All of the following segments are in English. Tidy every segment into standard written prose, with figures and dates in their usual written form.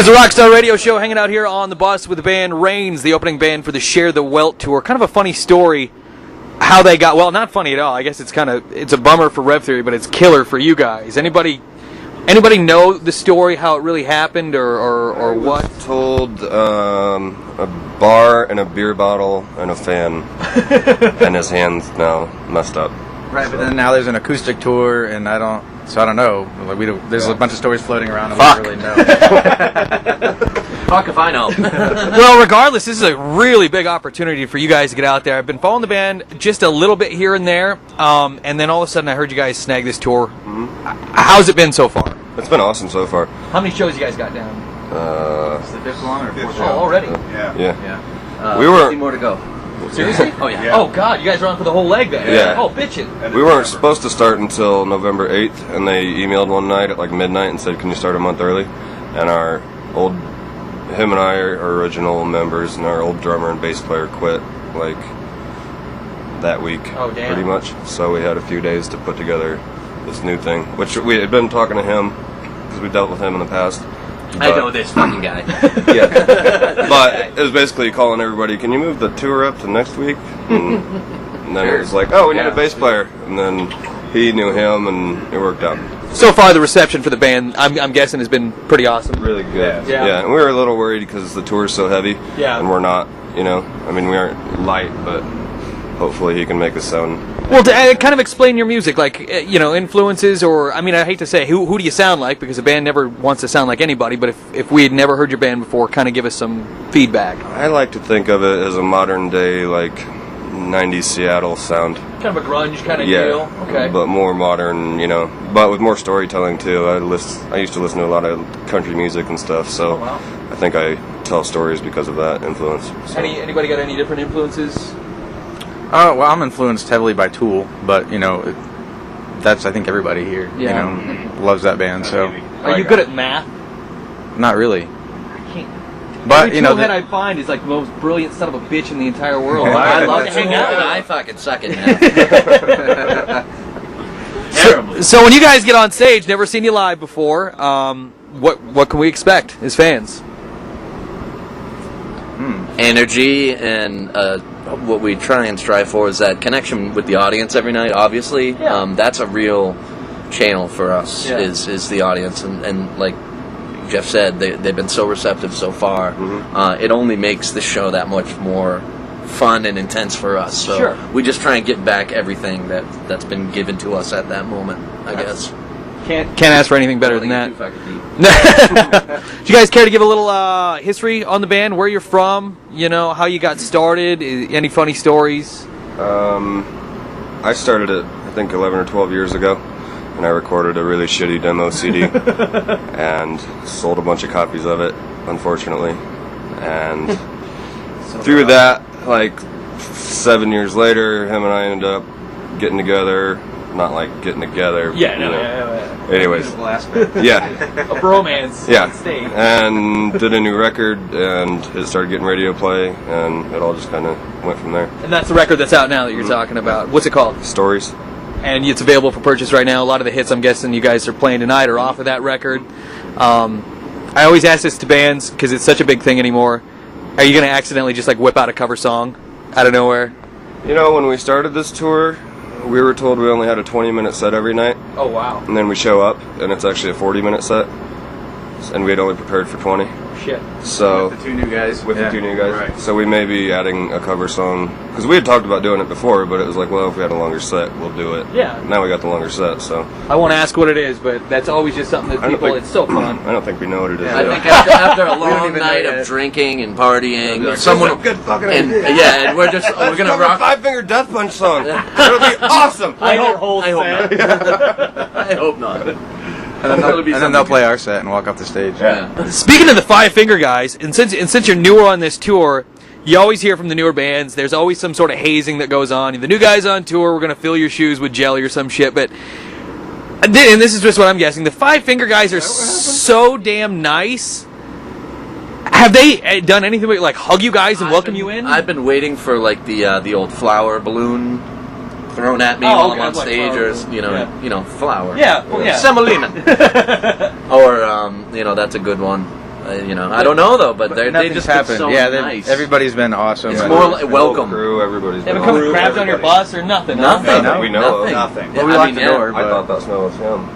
is the Rockstar Radio Show, hanging out here on the bus with the band Rains, the opening band for the Share the Welt tour. Kind of a funny story how they got, well, not funny at all. I guess it's a bummer for Rev Theory, but it's killer for you guys. Anybody know the story, how it really happened, or what? Told a bar and a beer bottle and a fan, and his hands now messed up. Right, but then now there's an acoustic tour, and I don't know. Like there's a bunch of stories floating around, and we don't really know. Fuck if I know. Well, regardless, this is a really big opportunity for you guys to get out there. I've been following the band just a little bit here and there, and then all of a sudden I heard you guys snag this tour. Mm-hmm. How's it been so far? It's been awesome so far. How many shows you guys got down? It's the fifth one or fourth show? Oh, already? Yeah. We were 50 more to go. Seriously? Oh, yeah. Oh, God, you guys are on for the whole leg then? Yeah. Oh, bitchin'. We weren't supposed to start until November 8th, and they emailed one night at like midnight and said, can you start a month early? And him and I are original members, and our old drummer and bass player quit like that week, pretty much. So we had a few days to put together this new thing, which we had been talking to him, because we dealt with him in the past. I know this fucking guy. Yeah. But it was basically calling everybody, can you move the tour up to next week? And then it was like, oh, we need a bass player. And then he knew him, and it worked out. So far, the reception for the band, I'm guessing, has been pretty awesome. Really good. Yeah. And we were a little worried because the tour is so heavy. Yeah. And we're not, we aren't light, but hopefully he can make us sound... Well, to kind of explain your music, like, influences, or, I hate to say, who do you sound like, because a band never wants to sound like anybody, but if we had never heard your band before, kind of give us some feedback. I like to think of it as a modern-day, 90s Seattle sound. Kind of a grunge kind of deal? Okay. But more modern, but with more storytelling, too. I used to listen to a lot of country music and stuff, so I think I tell stories because of that influence. So. Anybody got any different influences? Well, I'm influenced heavily by Tool, but that's I think everybody here loves that band. So, are you good at math? Not really. I can't. But every toolhead I find is like the most brilliant son of a bitch in the entire world. I love to hang out. I fucking suck at math. Terribly. So when you guys get on stage, never seen you live before. What can we expect as fans? Energy and. What we try and strive for is that connection with the audience every night. Obviously, that's a real channel for us. Is the audience, and like Jeff said, they've been so receptive so far. Mm-hmm. It only makes the show that much more fun and intense for us. So we just try and get back everything that's been given to us at that moment. I guess. Can't ask for anything better than that. Do you guys care to give a little history on the band, where you're from, how you got started, any funny stories? I started it, I think, 11 or 12 years ago, and I recorded a really shitty demo CD and sold a bunch of copies of it, unfortunately. And through that, 7 years later, him and I ended up getting together. Not like getting together. Anyways. Yeah. A bromance. Yeah. And did a new record, and it started getting radio play, and it all just kind of went from there. And that's the record that's out now that you're talking about. What's it called? Stories. And it's available for purchase right now. A lot of the hits I'm guessing you guys are playing tonight are off of that record. I always ask this to bands because it's such a big thing anymore. Are you going to accidentally just whip out a cover song out of nowhere? When we started this tour, we were told we only had a 20-minute set every night. Oh, wow. And then we show up, and it's actually a 40-minute set. And we had only prepared for 20. Shit. So with the two new guys. Right. So we may be adding a cover song. Because we had talked about doing it before, but it was if we had a longer set, we'll do it. Yeah. Now we got the longer set, so. I won't ask what it is, but that's always just something that it's so fun. I don't think we know what it is. I think after a long night of drinking and partying, someone good fucking idea. And we're gonna rock a Five-Finger Death Punch song. It'll be awesome. I hope not. I hope not. And then they'll play our set and walk off the stage. Yeah. Speaking of the Five Finger guys, and since you're newer on this tour, you always hear from the newer bands, there's always some sort of hazing that goes on. The new guys on tour, we're going to fill your shoes with jelly or some shit, but... And this is just what I'm guessing. The Five Finger guys are so damn nice. Have they done anything hug you guys and welcome you in? I've been waiting for the old flower balloon thrown at me while I'm on stage, or flower. Yeah, well, yeah. Semolina. Or that's a good one. I don't know though, but they Nothing's just happened. so Yeah, nice. Everybody's been awesome. It's and- more like welcome. Crew, everybody's Haven't been come awesome. and crabbed on your bus or nothing. Nothing. Huh? That we know of. Nothing. Yeah, Well, we I locked mean, the yeah. door, I but thought that smell was him.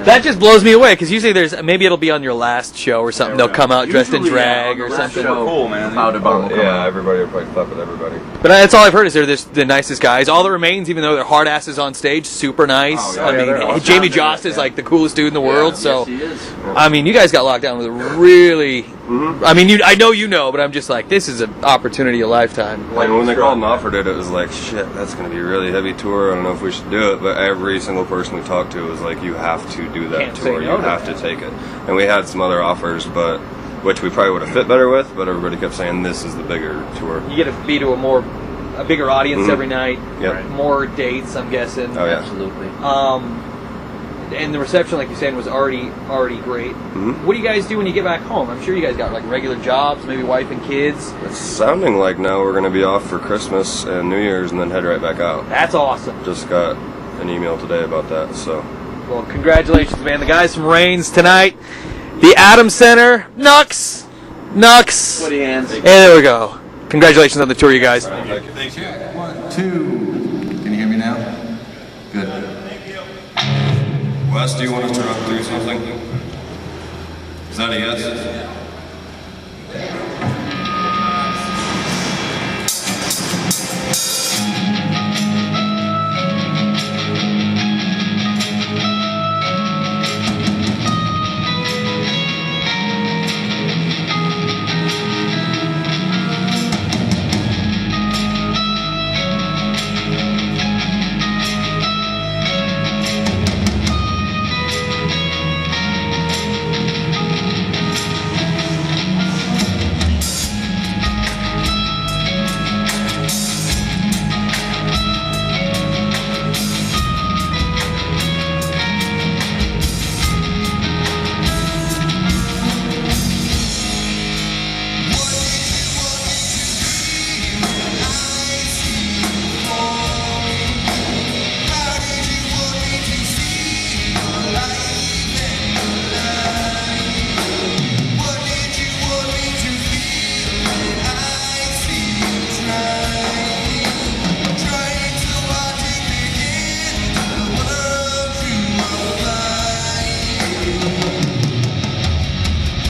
That just blows me away because usually there's maybe it'll be on your last show or something. They'll come out dressed in Usually, drag on or the last something. show, cool, man. Powder Bong will come Yeah, out. everybody would probably fuck with everybody. But that's all I've heard is they're the nicest guys. All the remains, even though they're hard asses on stage, super nice. Oh, yeah. I Yeah, mean, they're awesome. Jamie Jost is like the coolest dude in the world. So, Yes, he is. I mean, you guys got locked down with a really. I mean, I know you know, but I'm just like, this is an opportunity of a lifetime. And when they called and offered it, it was like, shit, that's going to be a really heavy tour. I don't know if we should do it. But every single person we talked to was like, you have to do that Can't say tour. no You to have that. to take it. And we had some other offers, but which we probably would have fit better with. But everybody kept saying this is the bigger tour. You get to be to a bigger audience every night. Yep. More dates, I'm guessing. Oh yeah. Absolutely. And the reception, like you said, was already great. What do you guys do when you get back home? I'm sure you guys got like regular jobs, maybe wife and kids. It's sounding like now we're going to be off for Christmas and New Year's and then head right back out. That's awesome. Just got an email today about that. So Well, congratulations, man. The guys from Reigns tonight. The Adams Center. Nux. Woody hands. And there we go. Congratulations on the tour, you guys. thank you. 1, 2. Can you hear me now? Good. Wes, do you want us to run through something? Is that a yes?